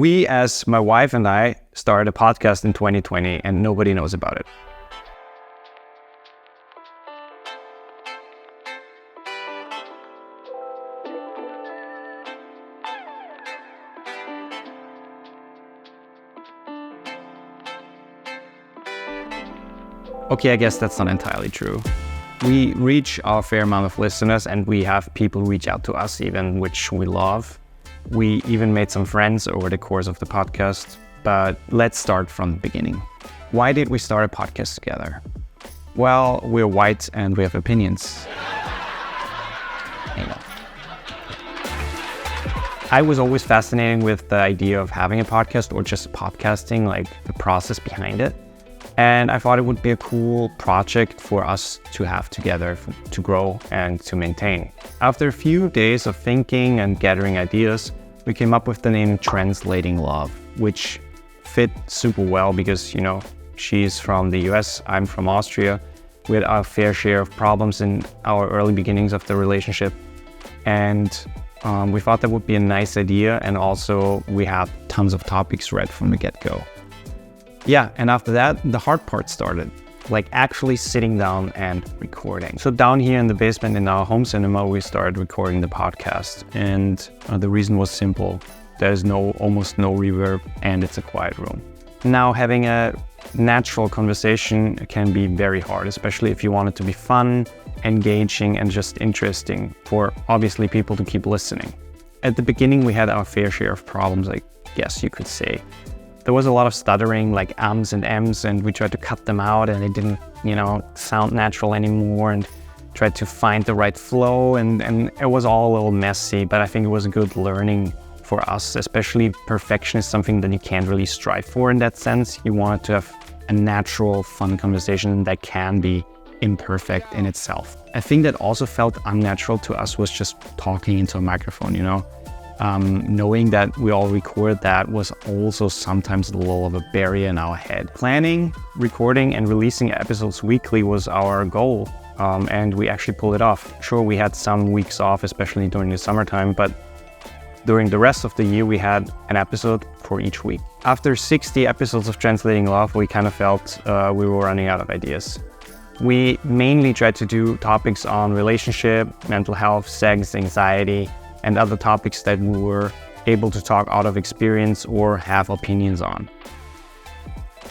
As my wife and I, started a podcast in 2020 and nobody knows about it. Okay, I guess that's not entirely true. We reach our fair amount of listeners and we have people reach out to us even, which we love. We even made some friends over the course of the podcast, but let's start from the beginning. Why did we start a podcast together? Well, we're white and we have opinions. I was always fascinated with the idea of having a podcast or just podcasting, like the process behind it. And I thought it would be a cool project for us to have together to grow and to maintain. After a few days of thinking and gathering ideas, we came up with the name Translating Love, which fit super well because, she's from the US, I'm from Austria. We had our fair share of problems in our early beginnings of the relationship. And we thought that would be a nice idea. And also we had tons of topics read from the get-go. Yeah, and after that, the hard part started, like actually sitting down and recording. So down here in the basement in our home cinema, we started recording the podcast. And the reason was simple. There's almost no reverb and it's a quiet room. Now, having a natural conversation can be very hard, especially if you want it to be fun, engaging, and just interesting for obviously people to keep listening. At the beginning, we had our fair share of problems, I guess you could say. There was a lot of stuttering, like ums and ems, and we tried to cut them out and it didn't, sound natural anymore, and tried to find the right flow, and it was all a little messy, but I think it was a good learning for us. Especially perfection is something that you can't really strive for in that sense. You want to have a natural, fun conversation that can be imperfect in itself. I think that also felt unnatural to us was just talking into a microphone, knowing that we all record that was also sometimes a little of a barrier in our head. Planning, recording, and releasing episodes weekly was our goal, and we actually pulled it off. Sure, we had some weeks off, especially during the summertime, but during the rest of the year, we had an episode for each week. After 60 episodes of Translating Love, we kind of felt we were running out of ideas. We mainly tried to do topics on relationship, mental health, sex, anxiety, and other topics that we were able to talk out of experience or have opinions on.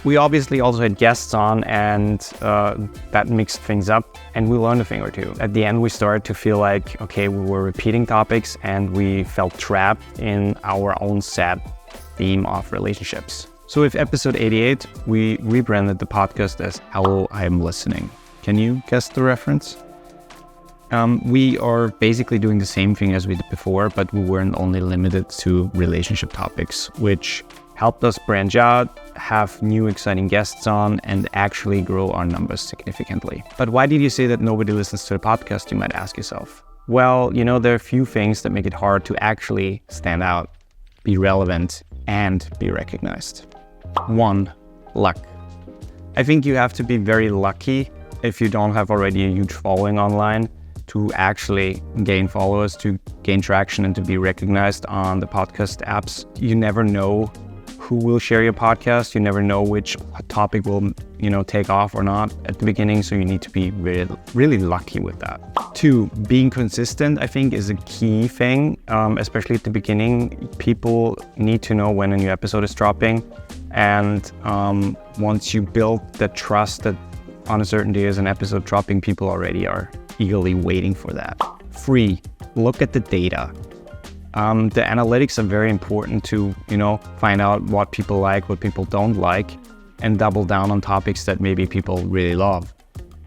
We obviously also had guests on, and that mixed things up, and we learned a thing or two. At the end, we started to feel like, okay, we were repeating topics and we felt trapped in our own sad theme of relationships. So with episode 88, we rebranded the podcast as Hello, I Am Listening. Can you guess the reference? We are basically doing the same thing as we did before, but we weren't only limited to relationship topics, which helped us branch out, have new exciting guests on, and actually grow our numbers significantly. But why did you say that nobody listens to the podcast, you might ask yourself? Well, there are a few things that make it hard to actually stand out, be relevant, and be recognized. 1, luck. I think you have to be very lucky if you don't have already a huge following online to actually gain followers, to gain traction, and to be recognized on the podcast apps. You never know who will share your podcast. You never know which topic will, take off or not at the beginning. So you need to be really, really lucky with that. 2, being consistent, I think, is a key thing, especially at the beginning. People need to know when a new episode is dropping. And once you build the trust that on a certain day is an episode dropping, people already are eagerly waiting for that. 3, look at the data. The analytics are very important to, find out what people like, what people don't like, and double down on topics that maybe people really love.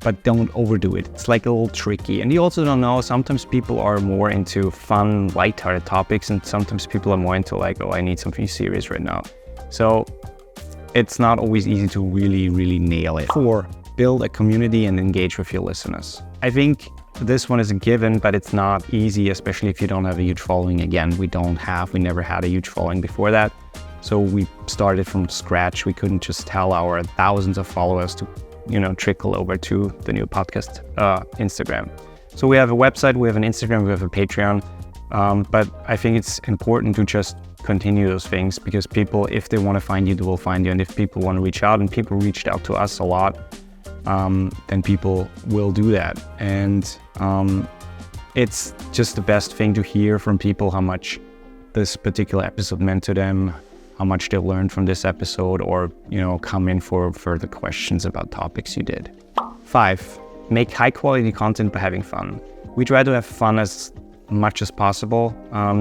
But don't overdo it. It's like a little tricky. And you also don't know, sometimes people are more into fun, lighthearted topics, and sometimes people are more into I need something serious right now. So it's not always easy to really, really nail it. 4, build a community and engage with your listeners. I think this one is a given, but it's not easy, especially if you don't have a huge following. Again, we never had a huge following before that. So we started from scratch. We couldn't just tell our thousands of followers to, trickle over to the new podcast Instagram. So we have a website, we have an Instagram, we have a Patreon. But I think it's important to just continue those things, because people, if they want to find you, they will find you. And if people want to reach out, and people reached out to us a lot, then people will do that. And it's just the best thing to hear from people how much this particular episode meant to them, how much they learned from this episode, or, come in for further questions about topics you did. 5, make high quality content by having fun. We try to have fun as much as possible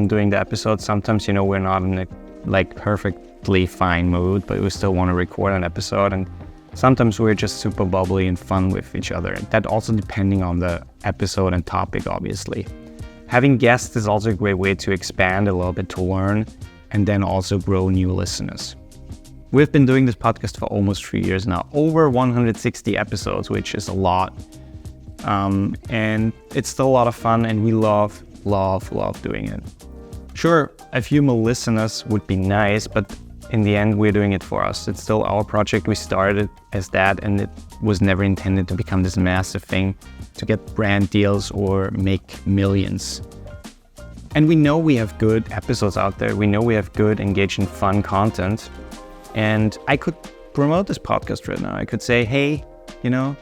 during the episode. Sometimes, we're not in a perfectly fine mood, but we still want to record an episode. And sometimes we're just super bubbly and fun with each other. That also depending on the episode and topic, obviously. Having guests is also a great way to expand a little bit, to learn, and then also grow new listeners. We've been doing this podcast for almost 3 years now, over 160 episodes, which is a lot. And it's still a lot of fun, and we love doing it. Sure, a few more listeners would be nice, but in the end, we're doing it for us. It's still our project. We started as that, and it was never intended to become this massive thing, to get brand deals or make millions. And we know we have good episodes out there. We know we have good, engaging, fun content. And I could promote this podcast right now. I could say, hey,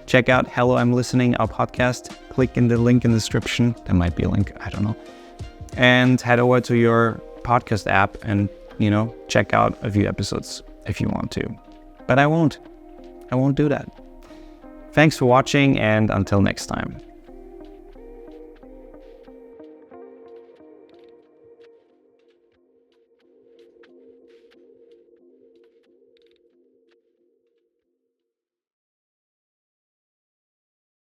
check out Hello, I'm Listening, our podcast. Click in the link in the description. There might be a link, I don't know. And head over to your podcast app and, check out a few episodes if you want to. But I won't do that. Thanks for watching, and until next time.